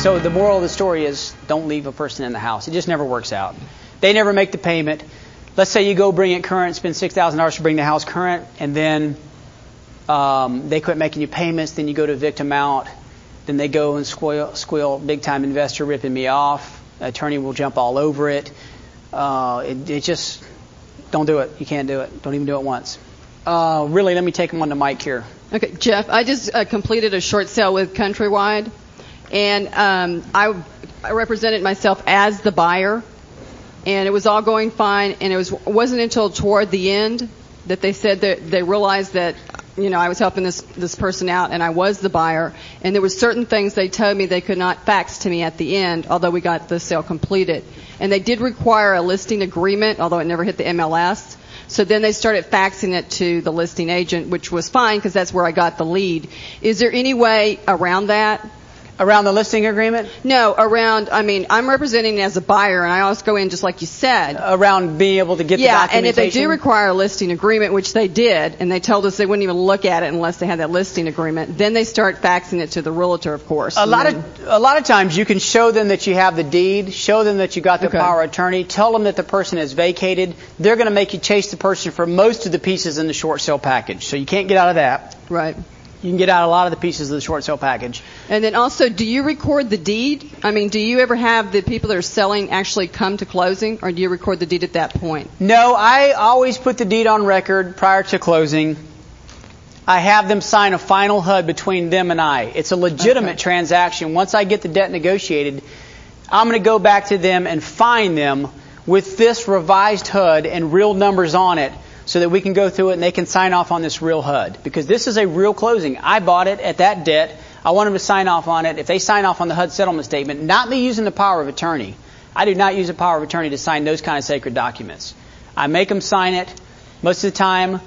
So the moral of the story is don't leave a person in the house. It just never works out. They never make the payment. Let's say you go bring it current, spend $6,000 to bring the house current, and then they quit making you payments. Then you go to evict them out. Then they go and squeal big-time investor ripping me off. Attorney will jump all over it. It just, don't do it. You can't do it. Don't even do it once. Really, let me take them on the mic here. Okay, Jeff, I just completed a short sale with Countrywide, and I represented myself as the buyer, and it was all going fine, and it wasn't until toward the end that they said that they realized that, you know, I was helping this person out, and I was the buyer, and there were certain things they told me they could not fax to me at the end, although we got the sale completed. And they did require a listing agreement, although it never hit the MLS. So then they started faxing it to the listing agent, which was fine because that's where I got the lead. Is there any way around that? Around the listing agreement? No, I'm representing as a buyer, and I always go in just like you said. Around being able to get the documentation? Yeah, and if they do require a listing agreement, which they did, and they told us they wouldn't even look at it unless they had that listing agreement, then they start faxing it to the realtor, of course. A lot of times you can show them that you have the deed, show them that you got the power of attorney, tell them that the person is vacated. They're going to make you chase the person for most of the pieces in the short sale package, so you can't get out of that. Right. You can get out a lot of the pieces of the short sale package. And then also, do you record the deed? I mean, do you ever have the people that are selling actually come to closing, or do you record the deed at that point? No, I always put the deed on record prior to closing. I have them sign a final HUD between them and I. It's a legitimate transaction. Once I get the debt negotiated, I'm going to go back to them and find them with this revised HUD and real numbers on it, so that we can go through it and they can sign off on this real HUD. Because this is a real closing. I bought it at that debt. I want them to sign off on it. If they sign off on the HUD settlement statement, not me using the power of attorney. I do not use the power of attorney to sign those kind of sacred documents. I make them sign it. Most of the time,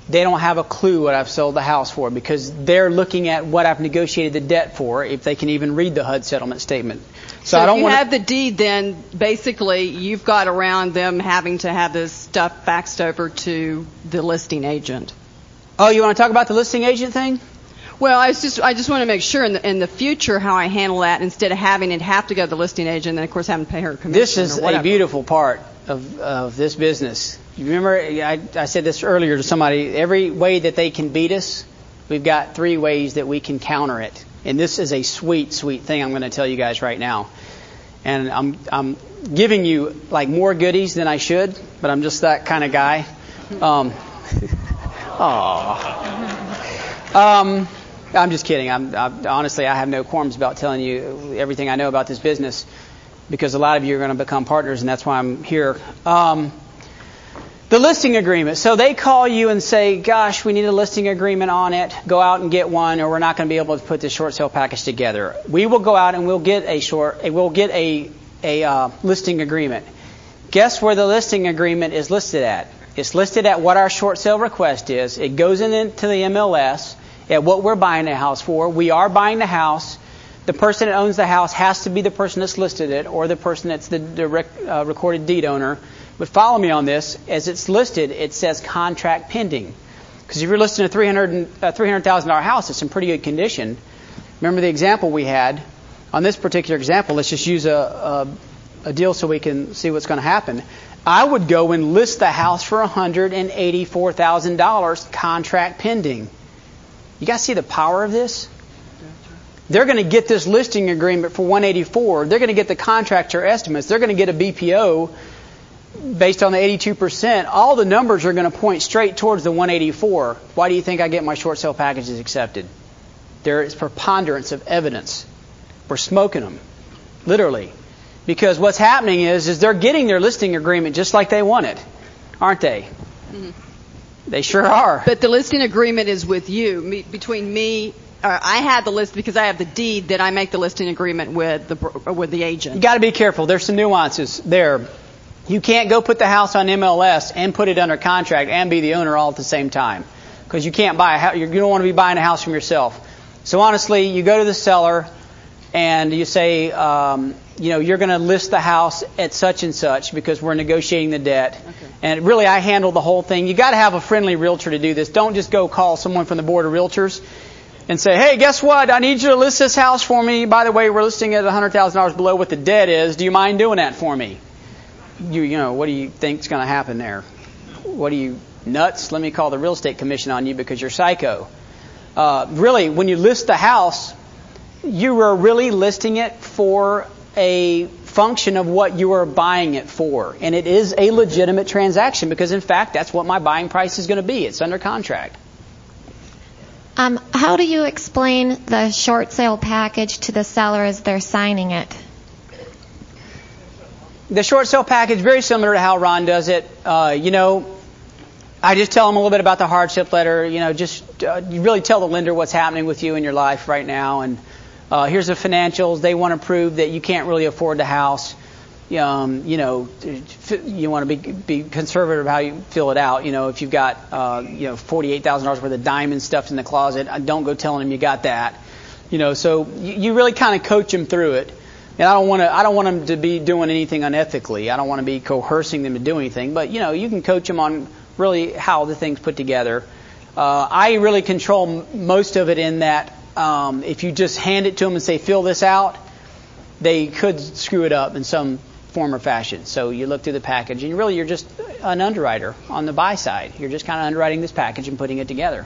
they don't have a clue what I've sold the house for because they're looking at what I've negotiated the debt for, if they can even read the HUD settlement statement. So if you have the deed, then basically you've got around them having to have this stuff faxed over to the listing agent. Oh, you want to talk about the listing agent thing? Well, I just want to make sure in the future how I handle that instead of having it have to go to the listing agent and then, of course, having to pay her a commission. This is a beautiful part of this business. You remember, I said this earlier to somebody, every way that they can beat us, we've got 3 ways that we can counter it. And this is a sweet, sweet thing I'm going to tell you guys right now. And I'm giving you like more goodies than I should, but I'm just that kind of guy. I'm just kidding. Honestly, I have no qualms about telling you everything I know about this business because a lot of you are going to become partners, and that's why I'm here. The listing agreement. So they call you and say, gosh, we need a listing agreement on it. Go out and get one or we're not going to be able to put this short sale package together. We will go out and we'll get a listing agreement. Guess where the listing agreement is listed at? It's listed at what our short sale request is. It goes into the MLS at what we're buying the house for. We are buying the house. The person that owns the house has to be the person that's listed it or the person that's the direct recorded deed owner. But follow me on this. As it's listed, it says contract pending. Because if you're listing a $300,000 house, it's in pretty good condition. Remember the example we had? On this particular example, let's just use a deal so we can see what's going to happen. I would go and list the house for $184,000 contract pending. You guys see the power of this? They're going to get this listing agreement for $184,000. They're going to get the contractor estimates. They're going to get a BPO based on the 82%. All the numbers are going to point straight towards the $184,000. Why do you think I get my short sale packages accepted? There is preponderance of evidence. We're smoking them, literally. Because what's happening is they're getting their listing agreement just like they want it, aren't they? Mm-hmm. They sure are. But the listing agreement is with you, between me. I have the list because I have the deed that I make the listing agreement with the agent. You got to be careful. There's some nuances there. You can't go put the house on MLS and put it under contract and be the owner all at the same time, because you can't buy a house. You don't want to be buying a house from yourself. So honestly, you go to the seller and you say, you're going to list the house at such and such because we're negotiating the debt. Okay. And really, I handle the whole thing. You got to have a friendly realtor to do this. Don't just go call someone from the board of realtors. and say, hey, guess what? I need you to list this house for me. By the way, we're listing it at $100,000 below what the debt is. Do you mind doing that for me? You know, what do you think's going to happen there? What are you, nuts? Let me call the real estate commission on you because you're psycho. Really, when you list the house, you are really listing it for a function of what you are buying it for. And it is a legitimate transaction because, in fact, that's what my buying price is going to be. It's under contract. How do you explain the short sale package to the seller as they're signing it? The short sale package, very similar to how Ron does it. You know, I just tell them a little bit about the hardship letter. You know, just you really tell the lender what's happening with you in your life right now. And here's the financials. They want to prove that you can't really afford the house. You know, you want to be conservative how you fill it out. You know, if you've got $48,000 worth of diamond stuff in the closet, don't go telling them you got that. You know, so you really kind of coach them through it. And I don't want them to be doing anything unethically. I don't want to be coercing them to do anything. But you know, you can coach them on really how the thing's put together. I really control most of it in that if you just hand it to them and say fill this out, they could screw it up in some form or fashion. So you look through the package, and you're just an underwriter on the buy side. You're just kind of underwriting this package and putting it together.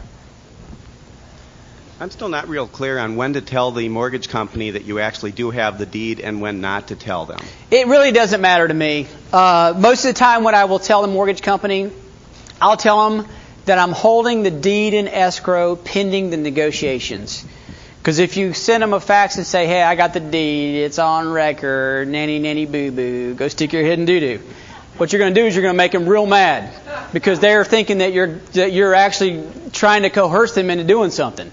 I'm still not real clear on when to tell the mortgage company that you actually do have the deed and when not to tell them. It really doesn't matter to me. Most of the time when I will tell the mortgage company, I'll tell them that I'm holding the deed in escrow pending the negotiations. Because if you send them a fax and say, hey, I got the deed, it's on record, nanny, nanny, boo-boo, go stick your head in doo-doo. What you're going to do is you're going to make them real mad because they're thinking that you're actually trying to coerce them into doing something.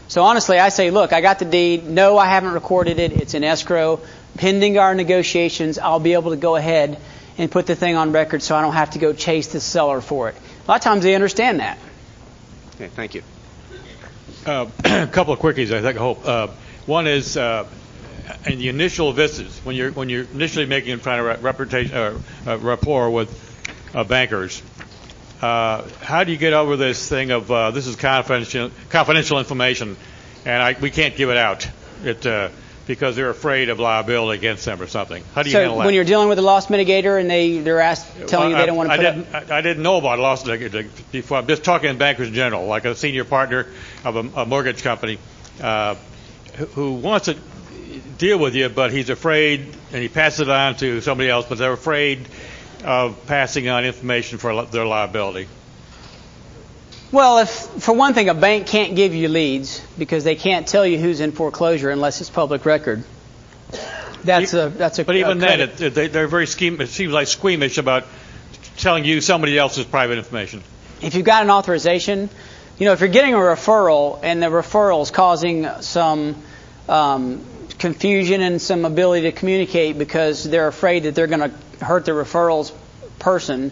So honestly, I say, look, I got the deed. No, I haven't recorded it. It's in escrow. Pending our negotiations, I'll be able to go ahead and put the thing on record so I don't have to go chase the seller for it. A lot of times they understand that. Okay, thank you. A couple of quickies, I hope. One is in the initial visits, when you're initially making trying to rapport with bankers. How do you get over this thing of this is confidential information, and we can't give it out because they're afraid of liability against them or something? How do you handle that? So when you're dealing with a loss mitigator and they're telling you they don't want to put I didn't know about loss mitigator before. I'm just talking bankers in general, like a senior partner of a mortgage company who wants to deal with you, but he's afraid, and he passes it on to somebody else, but they're afraid of passing on information for their liability. Well, if for one thing, a bank can't give you leads because they can't tell you who's in foreclosure unless it's public record. That's a. But even then, they're very it seems like squeamish about telling you somebody else's private information. If you've got an authorization, if you're getting a referral and the referral is causing some confusion and some ability to communicate because they're afraid that they're going to hurt the referral's person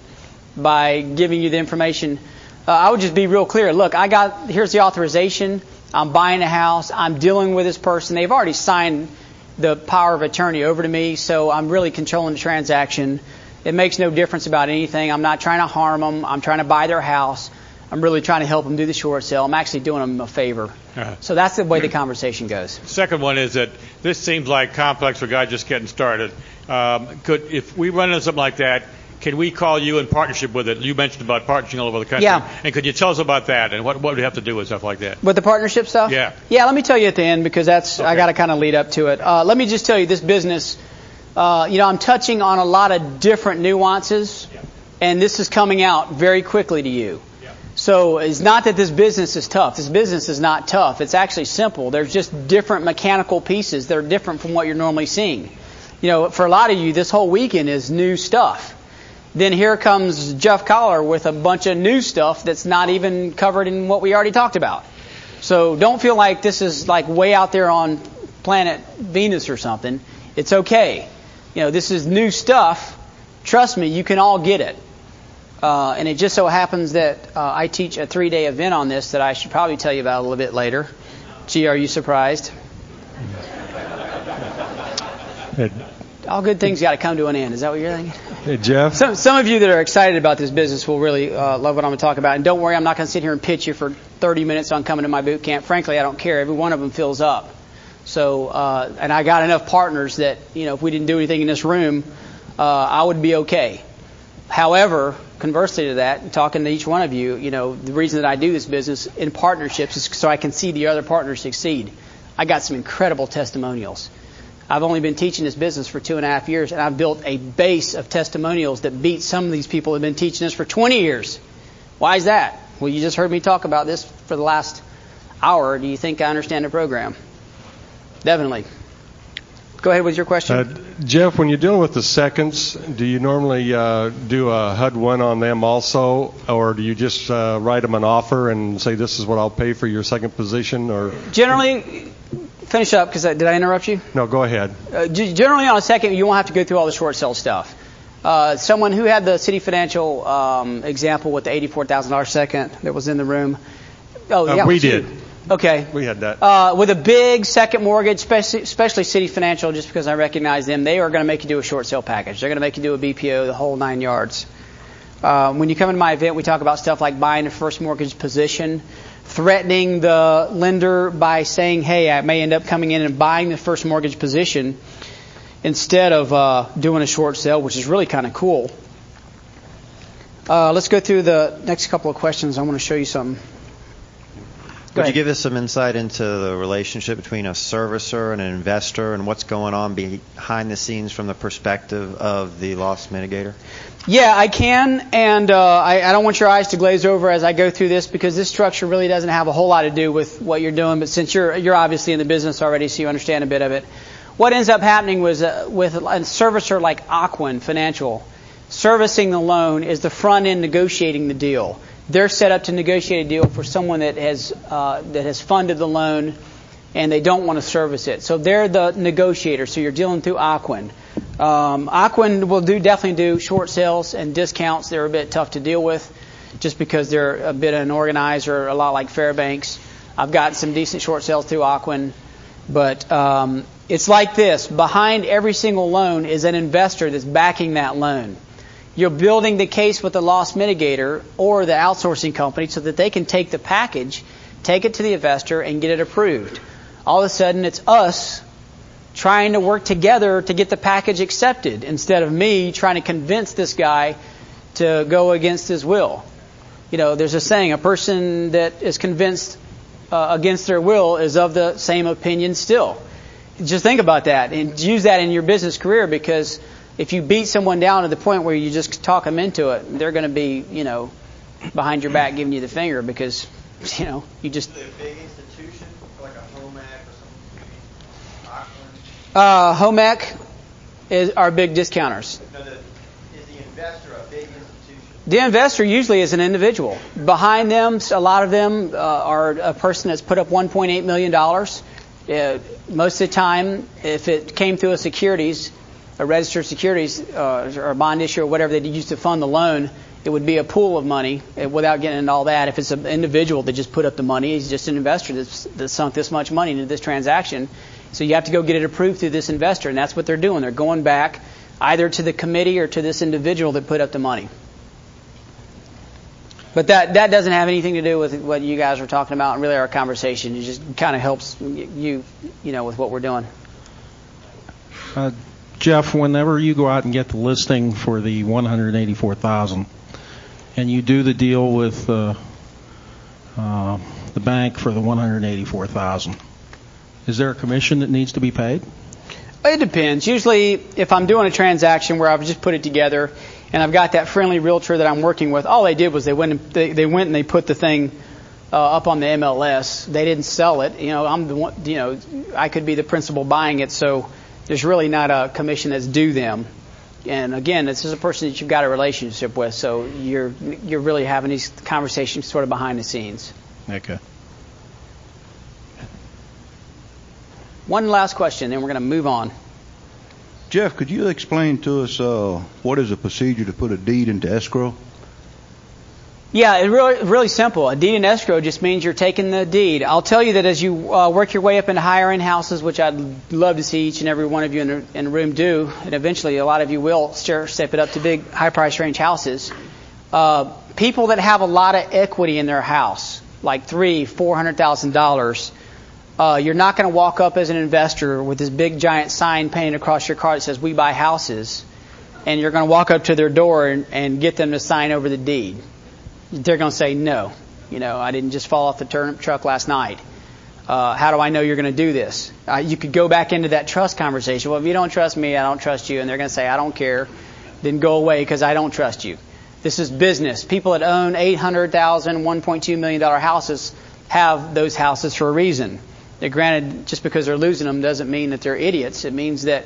by giving you the information, I would just be real clear. Look, here's the authorization. I'm buying a house. I'm dealing with this person. They've already signed the power of attorney over to me, so I'm really controlling the transaction. It makes no difference about anything. I'm not trying to harm them. I'm trying to buy their house. I'm really trying to help them do the short sale. I'm actually doing them a favor. Uh-huh. So that's the way the conversation goes. Second one is that this seems like complex for a guy just getting started. If we run into something like that, can we call you in partnership with it? You mentioned about partnering all over the country. Yeah. And could you tell us about that and what we have to do with stuff like that? With the partnership stuff? Yeah. Yeah, let me tell you at the end because okay. I got to kind of lead up to it. Let me just tell you this business, I'm touching on a lot of different nuances, and this is coming out very quickly to you. So it's not that this business is tough. This business is not tough. It's actually simple. There's just different mechanical pieces that are different from what you're normally seeing. For a lot of you, this whole weekend is new stuff. Then here comes Jeff Collar with a bunch of new stuff that's not even covered in what we already talked about. So don't feel like this is like way out there on planet Venus or something. It's okay. This is new stuff. Trust me, you can all get it. And it just so happens that I teach a 3-day event on this that I should probably tell you about a little bit later. Gee, are you surprised? All good things got to come to an end. Is that what you're thinking? Hey, Jeff. Some of you that are excited about this business will really love what I'm going to talk about. And don't worry, I'm not going to sit here and pitch you for 30 minutes on coming to my boot camp. Frankly, I don't care. Every one of them fills up. So, and I got enough partners that, if we didn't do anything in this room, I would be okay. However, conversely to that, talking to each one of you, the reason that I do this business in partnerships is so I can see the other partners succeed. I got some incredible testimonials. I've only been teaching this business for 2.5 years, and I've built a base of testimonials that beat some of these people who have been teaching this for 20 years. Why is that? Well, you just heard me talk about this for the last hour. Do you think I understand the program? Definitely. Go ahead with your question. Jeff, when you're dealing with the seconds, do you normally do a HUD-1 on them also, or do you just write them an offer and say this is what I'll pay for your second position? Or generally, finish up, because did I interrupt you? No, go ahead. Generally on a second, you won't have to go through all the short sale stuff. Someone who had the City Financial example with the $84,000 second that was in the room. Oh, yeah, we did. Okay. We had that. With a big second mortgage, especially City Financial, just because I recognize them, they are going to make you do a short sale package. They're going to make you do a BPO, the whole 9 yards. When you come into my event, we talk about stuff like buying a first mortgage position, threatening the lender by saying, hey, I may end up coming in and buying the first mortgage position instead of doing a short sale, which is really kind of cool. Let's go through the next couple of questions. I want to show you something. Could you give us some insight into the relationship between a servicer and an investor and what's going on behind the scenes from the perspective of the loss mitigator? Yeah, I can, and I don't want your eyes to glaze over as I go through this, because this structure really doesn't have a whole lot to do with what you're doing, but since you're obviously in the business already, so you understand a bit of it. What ends up happening was with a servicer like Aquin Financial, servicing the loan is the front end negotiating the deal. They're set up to negotiate a deal for someone that has funded the loan, and they don't want to service it. So they're the negotiator. So you're dealing through Aquin. Aquin will definitely do short sales and discounts. They're a bit tough to deal with, just because they're a bit unorganized, or a lot like Fairbanks. I've gotten some decent short sales through Aquin, but it's like this: behind every single loan is an investor that's backing that loan. You're building the case with the loss mitigator or the outsourcing company so that they can take the package, take it to the investor, and get it approved. All of a sudden, it's us trying to work together to get the package accepted, instead of me trying to convince this guy to go against his will. There's a saying, a person that is convinced against their will is of the same opinion still. Just think about that and use that in your business career, because if you beat someone down to the point where you just talk them into it, they're going to be, behind your back giving you the finger, because, you just... Is it a big institution, like a home ec or something? Home ec is our big discounters. No, is the investor a big institution? The investor usually is an individual. Behind them, a lot of them are a person that's put up $1.8 million. Most of the time, if it came through a registered securities or a bond issue or whatever they used to fund the loan, it would be a pool of money without getting into all that. If it's an individual that just put up the money, he's just an investor that's sunk this much money into this transaction. So you have to go get it approved through this investor, and that's what they're doing. They're going back either to the committee or to this individual that put up the money. But that doesn't have anything to do with what you guys were talking about and really our conversation. It just kind of helps you with what we're doing. Jeff, whenever you go out and get the listing for the $184,000, and you do the deal with the bank for the $184,000, is there a commission that needs to be paid? It depends. Usually, if I'm doing a transaction where I've just put it together and I've got that friendly realtor that I'm working with, all they did was they went and they put the thing up on the MLS. They didn't sell it. I'm the one. I could be the principal buying it, so there's really not a commission that's due them. And again, this is a person that you've got a relationship with, so you're really having these conversations sort of behind the scenes. Okay. One last question, then we're going to move on. Jeff, could you explain to us what is a procedure to put a deed into escrow? Yeah, it's really simple. A deed in escrow just means you're taking the deed. I'll tell you that as you work your way up into higher end houses, which I'd love to see each and every one of you in the room do, and eventually a lot of you will step it up to big high price range houses, people that have a lot of equity in their house like $300,000-$400,000, you're not going to walk up as an investor with this big giant sign painted across your car that says "We buy houses," and you're going to walk up to their door and get them to sign over the deed. They're going to say no. I didn't just fall off the turnip truck last night. How do I know you're going to do this? You could go back into that trust conversation. Well, if you don't trust me, I don't trust you. And they're going to say, I don't care. Then go away because I don't trust you. This is business. People that own $800,000, $1.2 million houses have those houses for a reason. Now, granted, just because they're losing them doesn't mean that they're idiots. It means that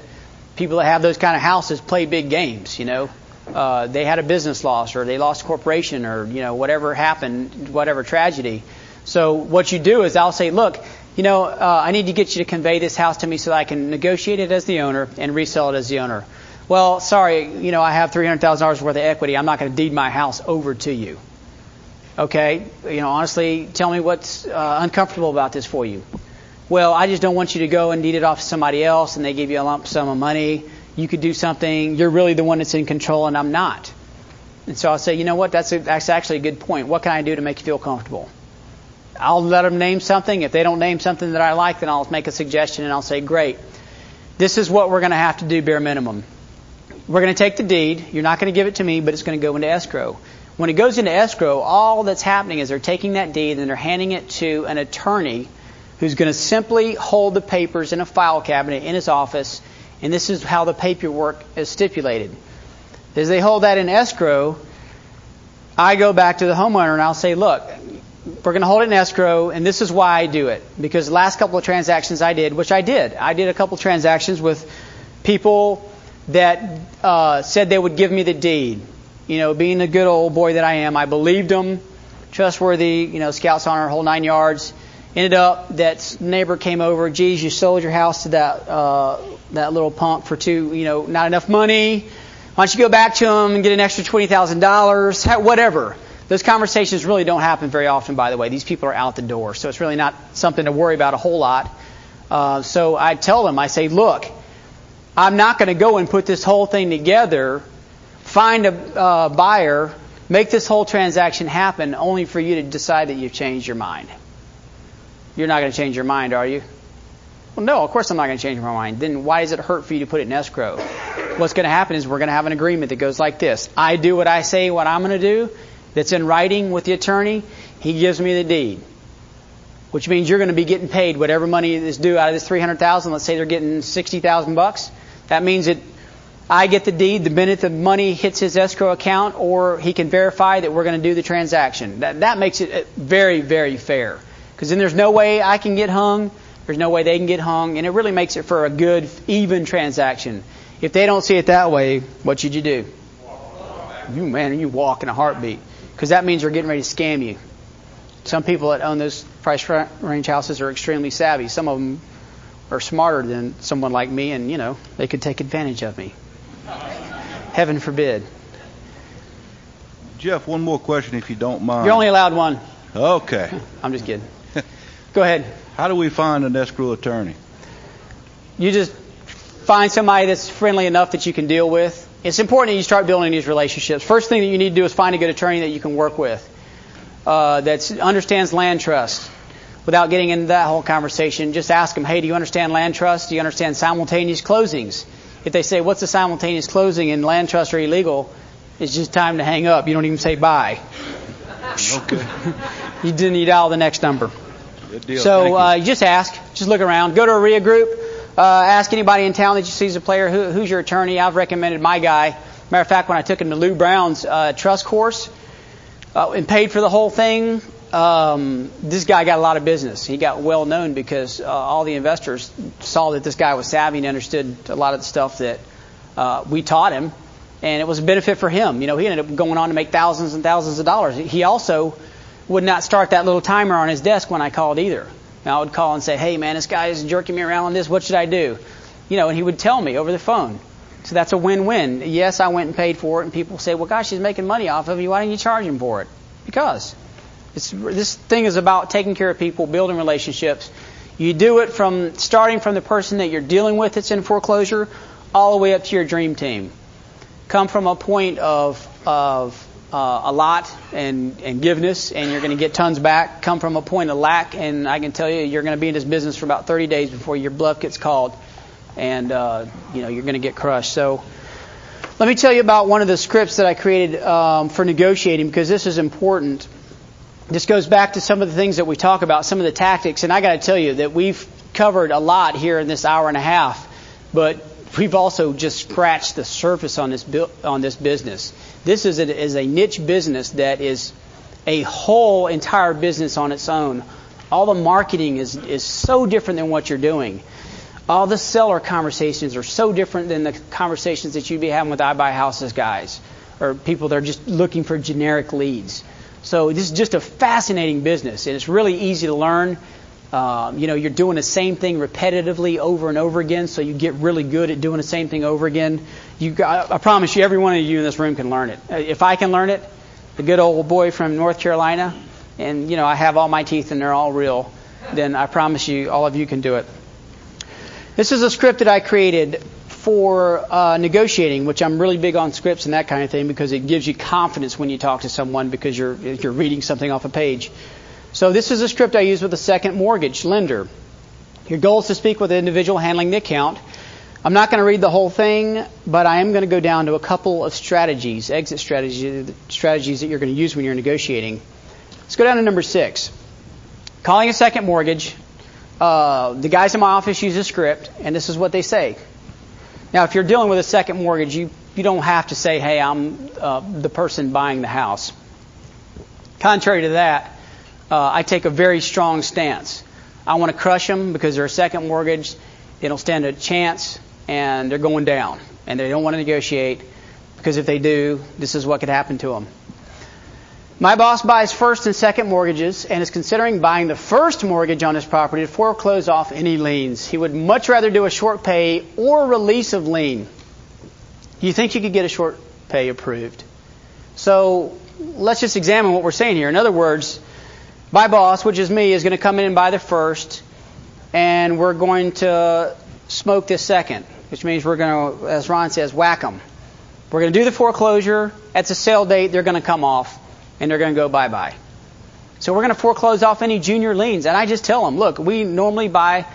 people that have those kind of houses play big games, They had a business loss, or they lost a corporation, or, whatever happened, whatever tragedy. So what you do is I'll say, look, I need to get you to convey this house to me so that I can negotiate it as the owner and resell it as the owner. Well, sorry, I have $300,000 worth of equity. I'm not going to deed my house over to you. Okay? Honestly, tell me what's uncomfortable about this for you. Well, I just don't want you to go and deed it off to somebody else and they give you a lump sum of money. You could do something. You're really the one that's in control and I'm not. And so I'll say, you know what? That's actually a good point. What can I do to make you feel comfortable? I'll let them name something. If they don't name something that I like, then I'll make a suggestion and I'll say, great. This is what we're going to have to do bare minimum. We're going to take the deed. You're not going to give it to me, but it's going to go into escrow. When it goes into escrow, all that's happening is they're taking that deed and they're handing it to an attorney who's going to simply hold the papers in a file cabinet in his office, and this is how the paperwork is stipulated. As they hold that in escrow, I go back to the homeowner and I'll say, look, we're going to hold it in escrow, and this is why I do it. Because the last couple of transactions I did, which I did a couple of transactions with people that said they would give me the deed. Being the good old boy that I am, I believed them, trustworthy, Scouts honor, whole 9 yards. Ended up that neighbor came over, geez, you sold your house to that little punk for not enough money. Why don't you go back to him and get an extra $20,000, whatever. Those conversations really don't happen very often, by the way. These people are out the door, so it's really not something to worry about a whole lot. So I tell them, I say, look, I'm not going to go and put this whole thing together, find a buyer, make this whole transaction happen, only for you to decide that you've changed your mind. You're not going to change your mind, are you? Well, no, of course I'm not going to change my mind. Then why does it hurt for you to put it in escrow? What's going to happen is we're going to have an agreement that goes like this. I do what I say, what I'm going to do. That's in writing with the attorney. He gives me the deed, which means you're going to be getting paid whatever money is due out of this $300,000. Let's say they're getting $60,000. That means that I get the deed the minute the money hits his escrow account, or he can verify that we're going to do the transaction. That makes it very, very fair. Because then there's no way I can get hung. There's no way they can get hung. And it really makes it for a good, even transaction. If they don't see it that way, what should you do? You walk in a heartbeat. Because that means they're getting ready to scam you. Some people that own those price range houses are extremely savvy. Some of them are smarter than someone like me, and, they could take advantage of me. Heaven forbid. Jeff, one more question if you don't mind. You're only allowed one. Okay. I'm just kidding. Go ahead. How do we find an escrow attorney? You just find somebody that's friendly enough that you can deal with. It's important that you start building these relationships. First thing that you need to do is find a good attorney that you can work with that understands land trust. Without getting into that whole conversation, just ask them, hey, do you understand land trust? Do you understand simultaneous closings? If they say, what's a simultaneous closing and land trusts are illegal, it's just time to hang up. You don't even say bye. Okay. You dial the next number. Good deal. So you just ask. Just look around. Go to a RIA group. Ask anybody in town that you see as a player, who's your attorney. I've recommended my guy. Matter of fact, when I took him to Lou Brown's trust course and paid for the whole thing, this guy got a lot of business. He got well known because all the investors saw that this guy was savvy and understood a lot of the stuff that we taught him. And it was a benefit for him. He ended up going on to make thousands and thousands of dollars. He also would not start that little timer on his desk when I called either. I would call and say, hey, man, this guy is jerking me around on this. What should I do? And he would tell me over the phone. So that's a win-win. Yes, I went and paid for it, and people say, well, gosh, he's making money off of you. Why didn't you charge him for it? Because this thing is about taking care of people, building relationships. You do it starting from the person that you're dealing with that's in foreclosure all the way up to your dream team. Come from a point of a lot and giveness, and you're going to get tons back. Come from a point of lack, and I can tell you, you're going to be in this business for about 30 days before your bluff gets called, and you're going to get crushed. So let me tell you about one of the scripts that I created for negotiating, because this is important. This goes back to some of the things that we talk about, some of the tactics, and I got to tell you that we've covered a lot here in this hour and a half, but we've also just scratched the surface on this business. This is a niche business that is a whole entire business on its own. All the marketing is so different than what you're doing. All the seller conversations are so different than the conversations that you'd be having with I Buy Houses guys or people that are just looking for generic leads. So this is just a fascinating business, and it's really easy to learn. You're doing the same thing repetitively over and over again, so you get really good at doing the same thing over again. I promise you, every one of you in this room can learn it. If I can learn it, the good old boy from North Carolina, and I have all my teeth and they're all real, then I promise you, all of you can do it. This is a script that I created for negotiating, which I'm really big on scripts and that kind of thing because it gives you confidence when you talk to someone because you're reading something off a page. So this is a script I use with a second mortgage lender. Your goal is to speak with the individual handling the account. I'm not going to read the whole thing, but I am going to go down to a couple of exit strategies that you're going to use when you're negotiating. Let's go down to number 6. Calling a second mortgage. The guys in my office use a script, and this is what they say. Now, if you're dealing with a second mortgage, you don't have to say, hey, I'm the person buying the house. Contrary to that, I take a very strong stance. I want to crush them because they're a second mortgage. They don't stand a chance, and they're going down. And they don't want to negotiate because if they do, this is what could happen to them. My boss buys first and second mortgages and is considering buying the first mortgage on his property to foreclose off any liens. He would much rather do a short pay or release of lien. Do you think you could get a short pay approved? So let's just examine what we're saying here. In other words, my boss, which is me, is going to come in and buy the first, and we're going to smoke this second, which means we're going to, as Ron says, whack them. We're going to do the foreclosure. At the sale date, they're going to come off, and they're going to go bye-bye. So we're going to foreclose off any junior liens. And I just tell them, look, we normally buy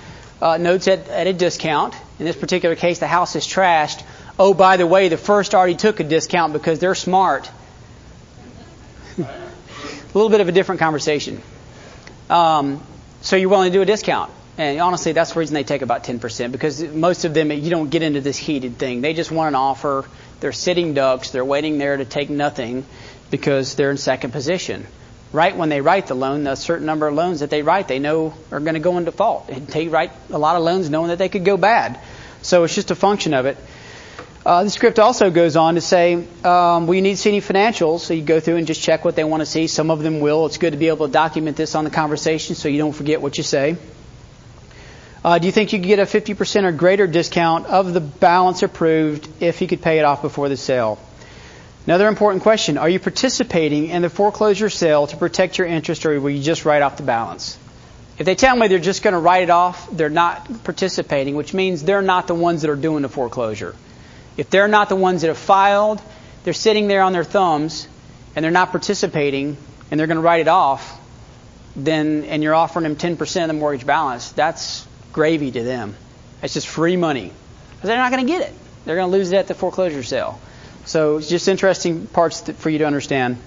notes at a discount. In this particular case, the house is trashed. Oh, by the way, the first already took a discount because they're smart. A little bit of a different conversation. So you're willing to do a discount. And honestly, that's the reason they take about 10%, because most of them, you don't get into this heated thing. They just want an offer. They're sitting ducks. They're waiting there to take nothing because they're in second position. Right when they write the loan, a certain number of loans that they write, they know are going to go in default. And they write a lot of loans knowing that they could go bad. So it's just a function of it. The script also goes on to say, we need to see any financials. So you go through and just check what they want to see. Some of them will. It's good to be able to document this on the conversation so you don't forget what you say. Do you think you could get a 50% or greater discount of the balance approved if he could pay it off before the sale? Another important question, are you participating in the foreclosure sale to protect your interest, or will you just write off the balance? If they tell me they're just going to write it off, they're not participating, which means they're not the ones that are doing the foreclosure. If they're not the ones that have filed, they're sitting there on their thumbs, and they're not participating, and they're going to write it off, and you're offering them 10% of the mortgage balance, that's gravy to them. It's just free money. Because they're not going to get it. They're going to lose it at the foreclosure sale. So it's just interesting parts for you to understand.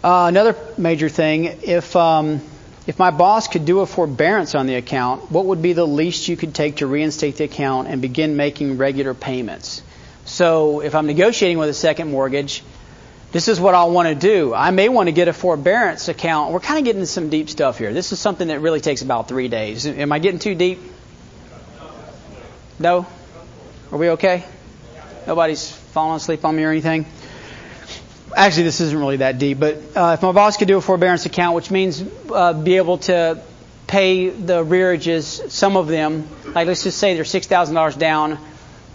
Another major thing, if my boss could do a forbearance on the account, what would be the least you could take to reinstate the account and begin making regular payments? So if I'm negotiating with a second mortgage, this is what I'll want to do. I may want to get a forbearance account. We're kind of getting into some deep stuff here. This is something that really takes about 3 days. Am I getting too deep? No? Are we okay? Nobody's falling asleep on me or anything? Actually, this isn't really that deep, but if my boss could do a forbearance account, which means be able to pay the rearages, some of them, like let's just say they're $6,000 down,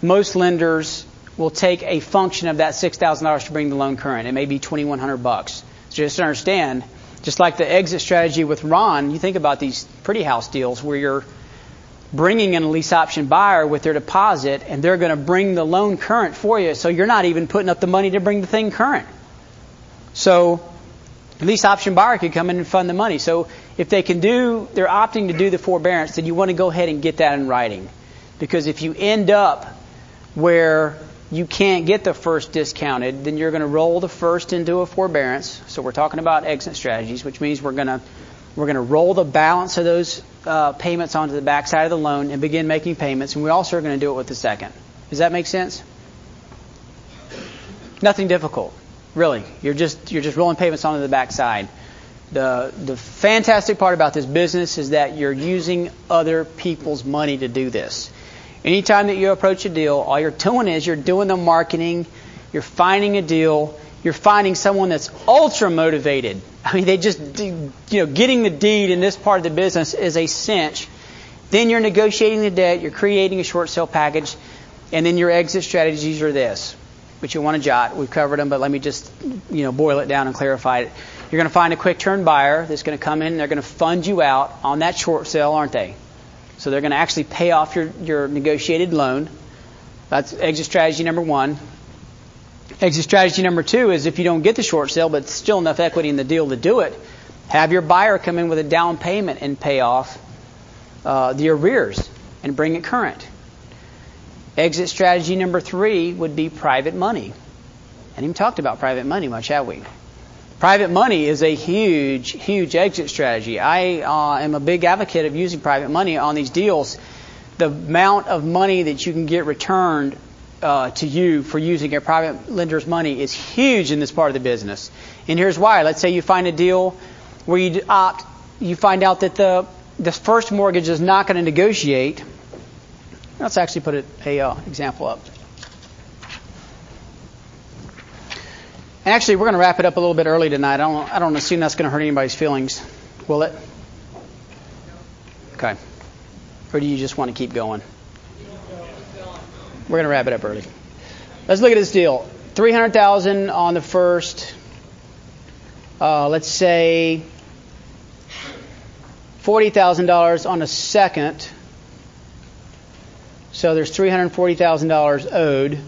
most lenders will take a function of that $6,000 to bring the loan current. It may be $2,100. So just understand, just like the exit strategy with Ron, you think about these pretty house deals where you're bringing in a lease option buyer with their deposit, and they're going to bring the loan current for you, so you're not even putting up the money to bring the thing current. So the lease option buyer could come in and fund the money. So if they're opting to do the forbearance, then you want to go ahead and get that in writing. Because if you end up where you can't get the first discounted, then you're going to roll the first into a forbearance. So we're talking about exit strategies, which means we're going to roll the balance of those payments onto the backside of the loan and begin making payments. And we also are going to do it with the second. Does that make sense? Nothing difficult, really. You're just rolling payments onto the backside. The fantastic part about this business is that you're using other people's money to do this. Anytime that you approach a deal, all you're doing is you're doing the marketing, you're finding a deal, you're finding someone that's ultra motivated. I mean, getting the deed in this part of the business is a cinch. Then you're negotiating the debt, you're creating a short sale package, and then your exit strategies are this, which you want to jot. We've covered them, but let me just boil it down and clarify it. You're going to find a quick turn buyer that's going to come in and they're going to fund you out on that short sale, aren't they? So they're going to actually pay off your negotiated loan. That's exit strategy number 1. Exit strategy number 2 is if you don't get the short sale but still enough equity in the deal to do it, have your buyer come in with a down payment and pay off the arrears and bring it current. Exit strategy number 3 would be private money. I haven't even talked about private money much, have we? Private money is a huge, huge exit strategy. I am a big advocate of using private money on these deals. The amount of money that you can get returned to you for using a private lender's money is huge in this part of the business. And here's why. Let's say you find a deal where you find out that the first mortgage is not going to negotiate. Let's actually put an example up. And actually, we're going to wrap it up a little bit early tonight. I don't assume that's going to hurt anybody's feelings, will it? Okay. Or do you just want to keep going? We're going to wrap it up early. Let's look at this deal. $300,000 on the first. Let's say $40,000 on the second. So there's $340,000 owed.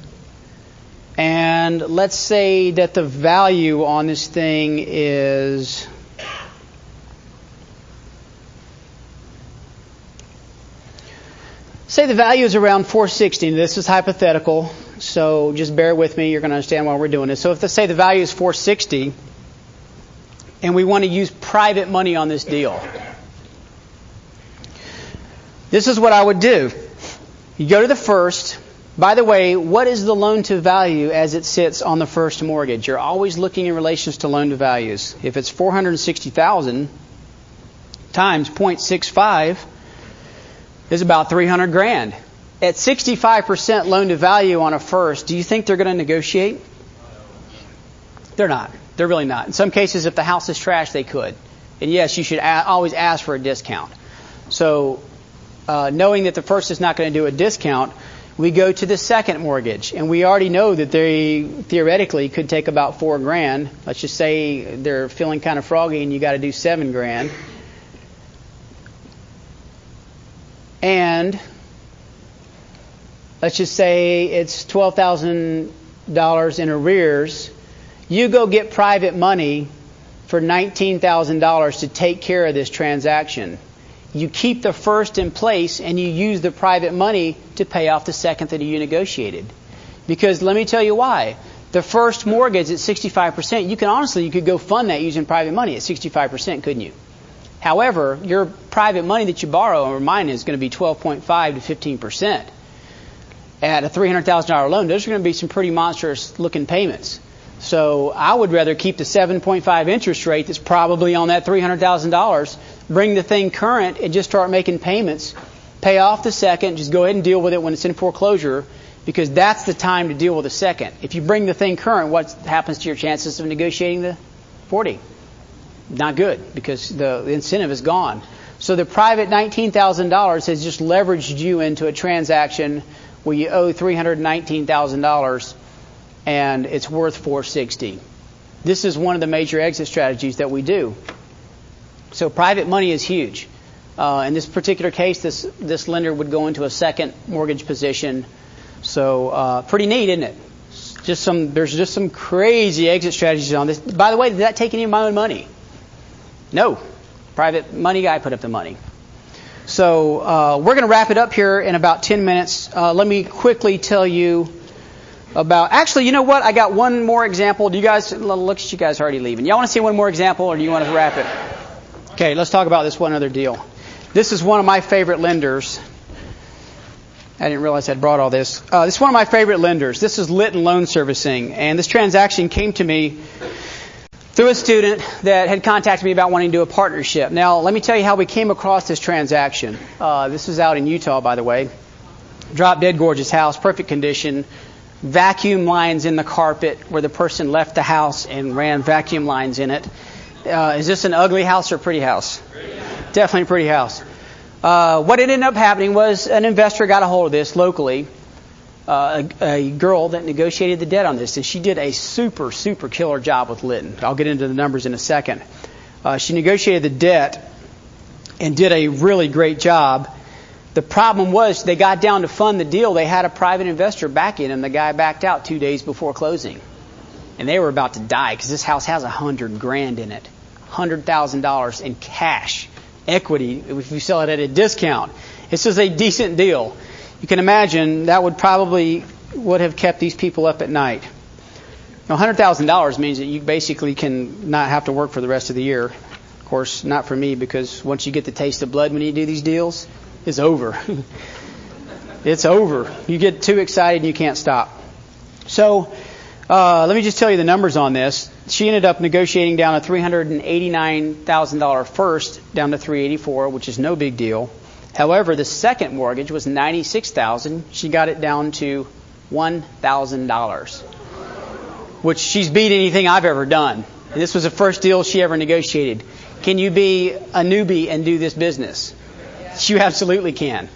And let's say that the value on this thing is say the value is around $460. This is hypothetical, so just bear with me. You're going to understand why we're doing this. So if let's say the value is $460 and we want to use private money on this deal, this is what I would do. You go to the first. By the way, what is the loan to value as it sits on the first mortgage? You're always looking in relations to loan to values. If it's $460,000 times 0.65 is about $300,000. At 65% loan to value on a first, do you think they're going to negotiate? They're not. They're really not. In some cases, if the house is trash, they could. And yes, you should always ask for a discount. So knowing that the first is not going to do a discount, we go to the second mortgage, and we already know that they theoretically could take about $4,000. Let's just say they're feeling kind of froggy, and you got to do $7,000. And let's just say it's $12,000 in arrears. You go get private money for $19,000 to take care of this transaction. You keep the first in place and you use the private money to pay off the second that you negotiated. Because let me tell you why. The first mortgage at 65%, you could go fund that using private money at 65%, couldn't you? However, your private money that you borrow, or mine is going to be 12.5 to 15%. At a $300,000 loan, those are going to be some pretty monstrous looking payments. So I would rather keep the 7.5 interest rate that's probably on that $300,000, bring the thing current and just start making payments, pay off the second, just go ahead and deal with it when it's in foreclosure, because that's the time to deal with the second. If you bring the thing current, what happens to your chances of negotiating the 40? Not good, because the incentive is gone. So the private $19,000 has just leveraged you into a transaction where you owe $319,000 and it's worth $460. This is one of the major exit strategies that we do. So private money is huge. In this particular case, this lender would go into a second mortgage position. So pretty neat, isn't it? There's just some crazy exit strategies on this. By the way, did that take any of my own money? No. Private money guy put up the money. So we're going to wrap it up here in about 10 minutes. Let me quickly tell you about... Actually, you know what? I got one more example. Do you guys... Look at you guys already leaving. Y'all want to see one more example, or do you want to wrap it? Okay, let's talk about this one other deal. This is one of my favorite lenders. I didn't realize I'd brought all this. This is one of my favorite lenders. This is Litton Loan Servicing. And this transaction came to me through a student that had contacted me about wanting to do a partnership. Now, let me tell you how we came across this transaction. This is out in Utah, by the way. Drop dead gorgeous house, perfect condition. Vacuum lines in the carpet where the person left the house and ran vacuum lines in it. Is this an ugly house or a pretty house? Definitely a pretty house. What ended up happening was an investor got a hold of this locally. A girl that negotiated the debt on this, and she did a super killer job with Litton. I'll get into the numbers in a second. She negotiated the debt and did a really great job. The problem was they got down to fund the deal. They had a private investor back in, and the guy backed out 2 days before closing. And they were about to die because this house has $100,000 in it, $100,000 in cash, equity. If you sell it at a discount, this is a decent deal. You can imagine that would have kept these people up at night. Now, $100,000 means that you basically can not have to work for the rest of the year. Of course, not for me, because once you get the taste of blood when you do these deals, it's over. It's over. You get too excited and you can't stop. So, let me just tell you the numbers on this. She ended up negotiating down a $389,000 first, down to $384,000, which is no big deal. However, the second mortgage was $96,000. She got it down to $1,000, which she's beat anything I've ever done. And this was the first deal she ever negotiated. Can you be a newbie and do this business? You absolutely can.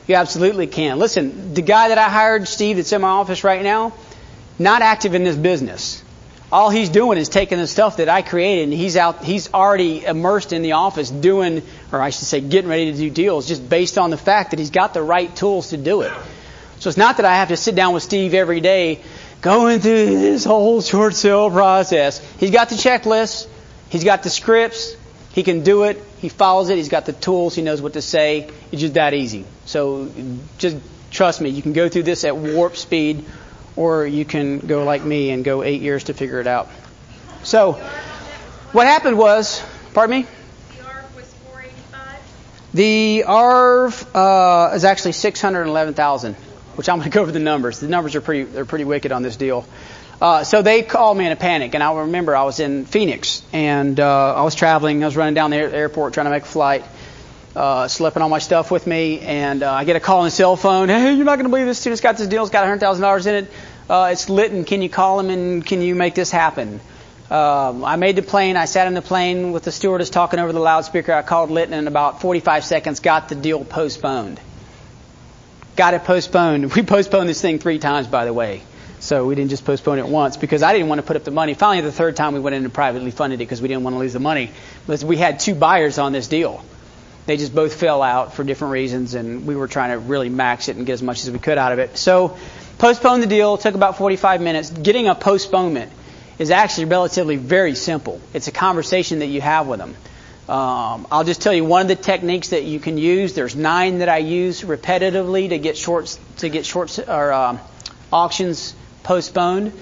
You absolutely can. Listen, the guy that I hired, Steve, that's in my office right now, not active in this business. All he's doing is taking the stuff that I created, and he's already immersed in the office doing, or I should say getting ready to do deals, just based on the fact that he's got the right tools to do it. So it's not that I have to sit down with Steve every day going through this whole short sale process. He's got the checklist. He's got the scripts. He can do it. He follows it. He's got the tools. He knows what to say. It's just that easy. So just trust me. You can go through this at warp speed, or you can go like me and go 8 years to figure it out. So what happened was, pardon me? The ARV was $485. The ARV is actually $611,000, which I'm going to go over the numbers. The numbers are pretty wicked on this deal. So they called me in a panic, and I remember I was in Phoenix, and I was traveling. I was running down the airport trying to make a flight, schlepping all my stuff with me, and I get a call on the cell phone. Hey, you're not going to believe this student's got this deal. It's got $100,000 in it. It's Litton. Can you call him, and can you make this happen? I made the plane. I sat in the plane with the stewardess talking over the loudspeaker. I called Litton, and in about 45 seconds got the deal postponed. Got it postponed. We postponed this thing 3 times, by the way. So we didn't just postpone it once because I didn't want to put up the money. Finally, the third time we went in and privately funded it because we didn't want to lose the money. But we had 2 buyers on this deal. They just both fell out for different reasons, and we were trying to really max it and get as much as we could out of it. So postponed the deal. Took about 45 minutes. Getting a postponement is actually relatively very simple. It's a conversation that you have with them. I'll just tell you one of the techniques that you can use. There's 9 that I use repetitively to get auctions postponed.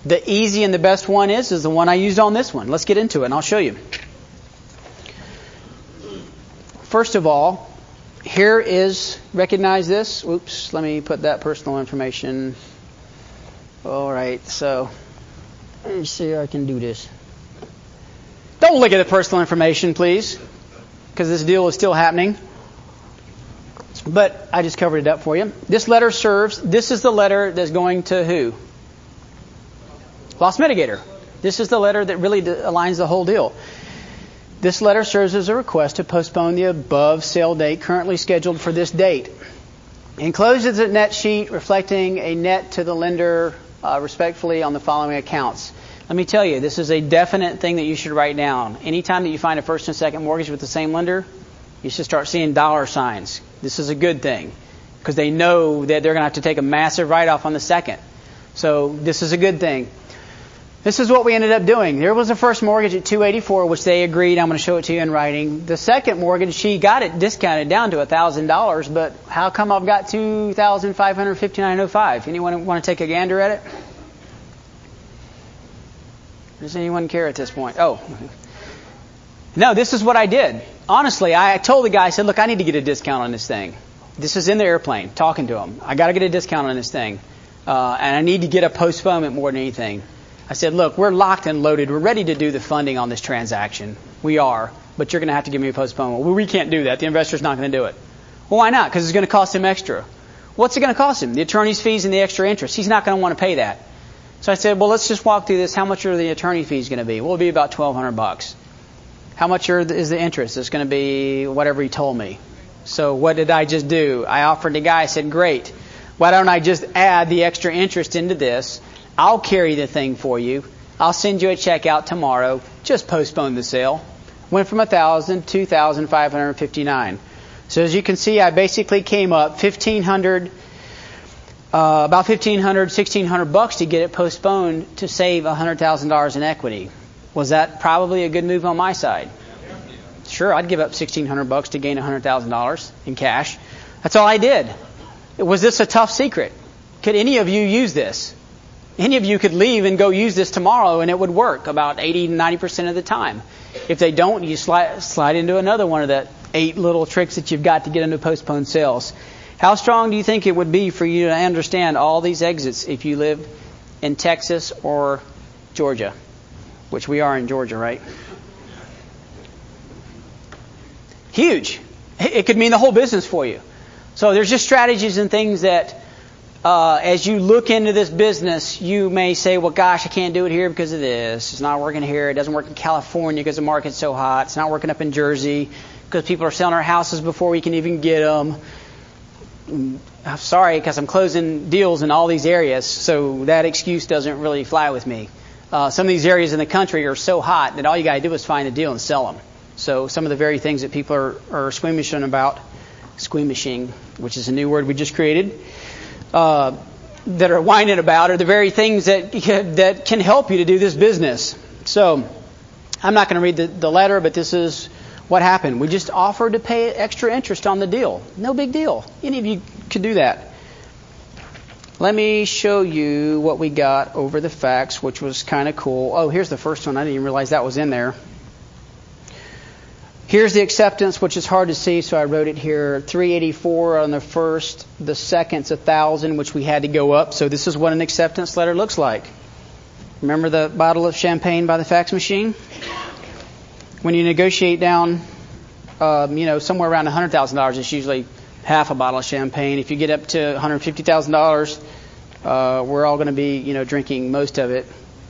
The easy and the best one is the one I used on this one. Let's get into it, and I'll show you. First of all, here is, recognize this? Oops, let me put that personal information. All right, so let me see if I can do this. Don't look at the personal information, please, because this deal is still happening. But I just covered it up for you. This letter serves, this is the letter that's going to who? Loss mitigator. This is the letter that really aligns the whole deal. This letter serves as a request to postpone the above sale date currently scheduled for this date. Enclosed is a net sheet reflecting a net to the lender respectfully on the following accounts. Let me tell you, this is a definite thing that you should write down. Anytime that you find a first and second mortgage with the same lender, You should start seeing dollar signs. This is a good thing because they know that they're going to have to take a massive write-off on the second. So this is a good thing. This is what we ended up doing. There was a first mortgage at $284, which they agreed. I'm going to show it to you in writing. The second mortgage, she got it discounted down to $1,000, but how come I've got $2,559.05? Anyone want to take a gander at it? Does anyone care at this point? Oh. No, this is what I did. Honestly, I told the guy, I said, look, I need to get a discount on this thing. This is in the airplane, talking to him. I got to get a discount on this thing. And I need to get a postponement more than anything. I said, look, we're locked and loaded. We're ready to do the funding on this transaction. We are. But you're going to have to give me a postponement. Well, we can't do that. The investor's not going to do it. Well, why not? Because it's going to cost him extra. What's it going to cost him? The attorney's fees and the extra interest. He's not going to want to pay that. So I said, well, let's just walk through this. How much are the attorney fees going to be? Well, it'll be about $1,200. How much is the interest? It's going to be whatever he told me. So what did I just do? I offered the guy, I said, great. Why don't I just add the extra interest into this? I'll carry the thing for you. I'll send you a check out tomorrow. Just postpone the sale. Went from $1,000 to $2,559. So as you can see, I basically came up about $1,600 to get it postponed to save $100,000 in equity. Was that probably a good move on my side? Sure, I'd give up $1,600 to gain $100,000 in cash. That's all I did. Was this a tough secret? Could any of you use this? Any of you could leave and go use this tomorrow and it would work about 80-90% of the time. If they don't, you slide into another one of the 8 little tricks that you've got to get into postponed sales. How strong do you think it would be for you to understand all these exits if you live in Texas or Georgia? Which we are in Georgia, right? Huge. It could mean the whole business for you. So there's just strategies and things that as you look into this business, you may say, well, gosh, I can't do it here because of this. It's not working here. It doesn't work in California because the market's so hot. It's not working up in Jersey because people are selling our houses before we can even get them. I'm sorry, because I'm closing deals in all these areas, so that excuse doesn't really fly with me. Some of these areas in the country are so hot that all you got to do is find a deal and sell them. So some of the very things that people are squeamishing about, squeamishing, which is a new word we just created, that are whining about are the very things that can help you to do this business. So I'm not going to read the letter, but this is what happened. We just offered to pay extra interest on the deal. No big deal. Any of you could do that. Let me show you what we got over the fax, which was kind of cool. Oh, here's the first one. I didn't even realize that was in there. Here's the acceptance, which is hard to see, so I wrote it here. $384 on the first. The second's $1,000, which we had to go up. So this is what an acceptance letter looks like. Remember the bottle of champagne by the fax machine? When you negotiate down, somewhere around $100,000, it's usually half a bottle of champagne. If you get up to $150,000, we're all going to be, drinking most of it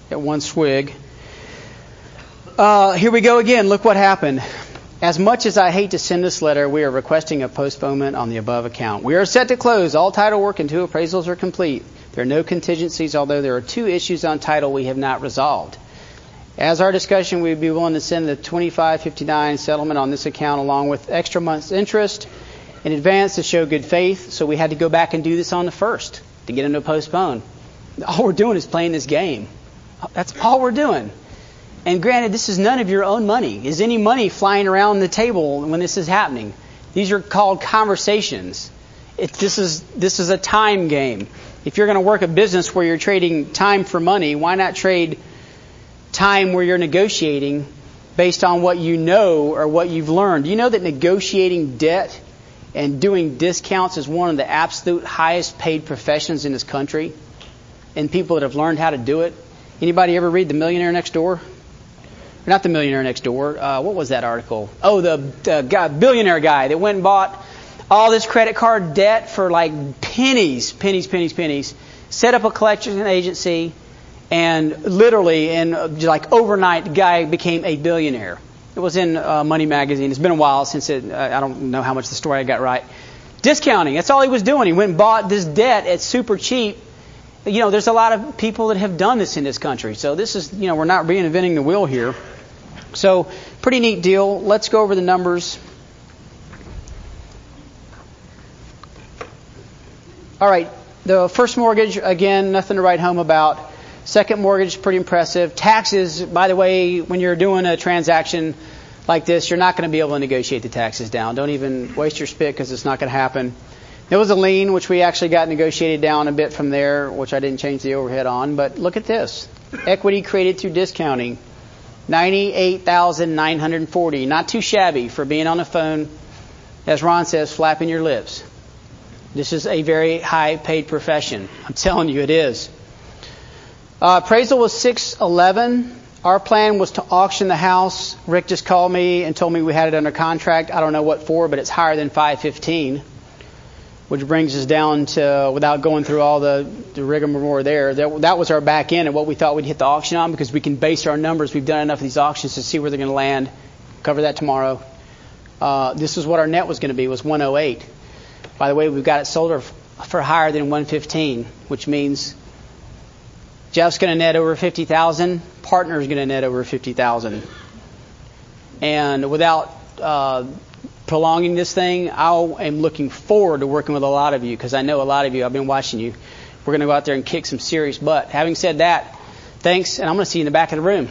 at one swig. Here we go again. Look what happened. As much as I hate to send this letter, we are requesting a postponement on the above account. We are set to close. All title work and 2 appraisals are complete. There are no contingencies, although there are 2 issues on title we have not resolved. As our discussion, we would be willing to send the $25.59 settlement on this account along with extra month's interest in advance to show good faith. So we had to go back and do this on the first to get them to postpone. All we're doing is playing this game. That's all we're doing. And granted, this is none of your own money. Is any money flying around the table when this is happening? These are called conversations. This is a time game. If you're going to work a business where you're trading time for money, why not trade time where you're negotiating based on what you know or what you've learned? Do you know that negotiating debt and doing discounts is one of the absolute highest paid professions in this country? And people that have learned how to do it. Anybody ever read The Millionaire Next Door? Not The Millionaire Next Door. What was that article? Oh, the billionaire guy that went and bought all this credit card debt for like pennies. Set up a collection agency, and literally in like overnight, the guy became a billionaire. It was in Money Magazine. It's been a while since I don't know how much the story I got right. Discounting. That's all he was doing. He went and bought this debt at super cheap. There's a lot of people that have done this in this country. So this is, we're not reinventing the wheel here. So pretty neat deal. Let's go over the numbers. All right. The first mortgage, again, nothing to write home about. Second mortgage, pretty impressive. Taxes, by the way, when you're doing a transaction like this, you're not going to be able to negotiate the taxes down. Don't even waste your spit because it's not going to happen. There was a lien, which we actually got negotiated down a bit from there, which I didn't change the overhead on. But look at this. Equity created through discounting, $98,940. Not too shabby for being on the phone, as Ron says, flapping your lips. This is a very high-paid profession. I'm telling you, it is. Appraisal was $611. Our plan was to auction the house. Rick just called me and told me we had it under contract. I don't know what for, but it's higher than $515, which brings us down to, without going through all the rigmarole there, that was our back end and what we thought we'd hit the auction on, because we can base our numbers. We've done enough of these auctions to see where they're going to land. Cover that tomorrow. This is what our net was going to be, was $108. By the way, we've got it sold for higher than $115, which means Jeff's going to net over $50,000. Partner's going to net over $50,000. And without prolonging this thing, I am looking forward to working with a lot of you, because I know a lot of you. I've been watching you. We're going to go out there and kick some serious butt. Having said that, thanks, and I'm going to see you in the back of the room.